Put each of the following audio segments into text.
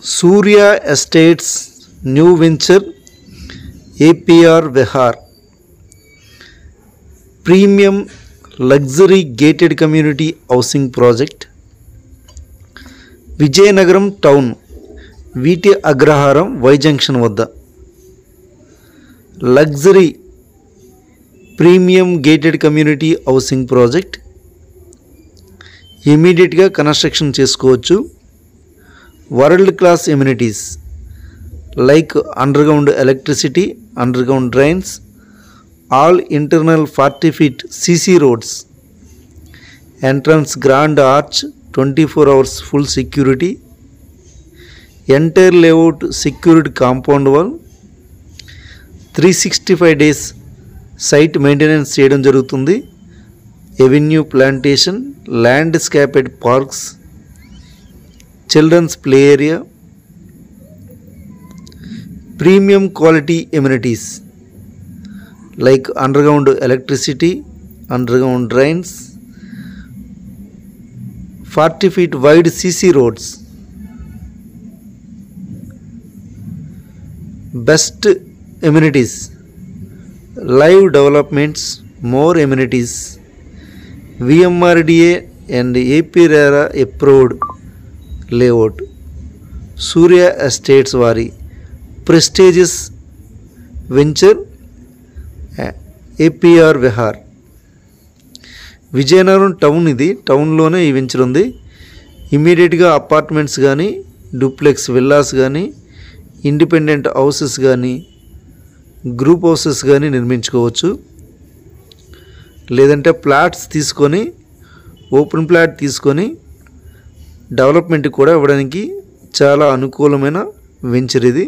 Surya Estates new venture APR Vihar, premium luxury gated community housing project, Vijayanagaram town, VT Agraharam Y junction vadda, luxury premium gated community housing project, immediate గా construction చేసుకోవచ్చు. World class amenities like underground electricity, underground drains, all internal 40 feet CC roads, entrance grand arch, 24 hours full security, entire layout secured compound wall, 365 days site maintenance చేయడం జరుగుతుంది. Avenue plantation, landscaped parks, children's play area, premium quality amenities like underground electricity, underground drains, 40 feet wide CC roads, best amenities, live developments, more amenities, VMRDA and APRERA approved layout, Surya Estates వారి prestigious venture APR Vihar. Vizianagaram town, ఇది టౌన్లోనే ఈ venture ఉంది. ఇమీడియట్గా apartments కానీ, duplex villas కానీ, independent houses కానీ, group houses కానీ నిర్మించుకోవచ్చు. లేదంటే ప్లాట్స్ తీసుకొని, ఓపెన్ ప్లాట్ తీసుకొని డెవలప్మెంట్ కూడా ఇవ్వడానికి చాలా అనుకూలమైన వెంచర్ ఇది.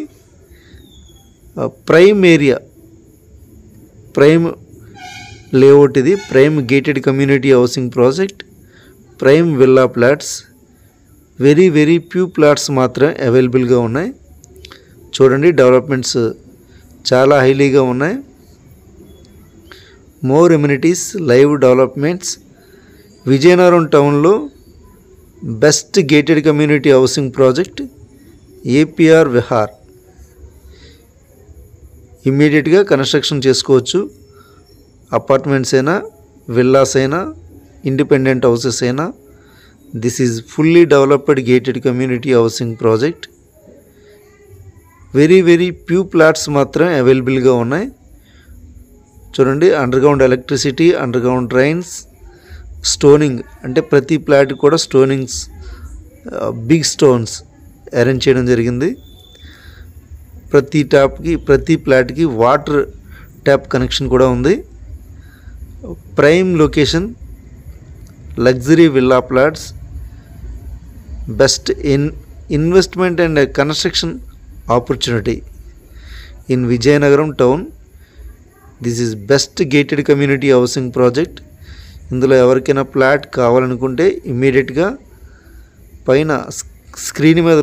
ప్రైమ్ ఏరియా, ప్రైమ్ లేఅవుట్, ఇది prime gated community housing project, prime villa plots, very very few plots మాత్రమే అవైలబుల్గా ఉన్నాయి. చూడండి, డెవలప్మెంట్స్ చాలా హైలీగా ఉన్నాయి. More amenities, live developments. Vizianagaram టౌన్లో best gated community housing project APR Vihar. ఇమ్మీడియట్గా కన్స్ట్రక్షన్ చేసుకోవచ్చు. అపార్ట్మెంట్స్ అయినా, విల్లాస్ అయినా, ఇండిపెండెంట్ హౌసెస్ అయినా. This is fully developed gated community housing project. Very very few plots మాత్రమే అవైలబుల్గా ఉన్నాయి. చూడండి, underground electricity, underground drains, stoning, అంటే ప్రతి ప్లాట్ కూడా స్టోనింగ్స్, బిగ్ స్టోన్స్ అరేంజ్ చేయడం జరిగింది. ప్రతి ప్లాట్కి వాటర్ ట్యాప్ కనెక్షన్ కూడా ఉంది. Prime location, luxury villa plots, best investment and construction opportunity in Vizianagaram town. This is best gated community housing project. ఇందులో ఎవరికైనా ఫ్లాట్ కావాలనుకుంటే ఇమ్మీడియట్గా పైన స్క్రీన్ మీద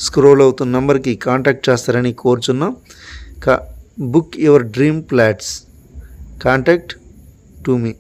స్క్రోల్ అవుతున్న నెంబర్కి కాంటాక్ట్ చేస్తారని కోరుచున్నాం. Book your dream flats. Contact to me.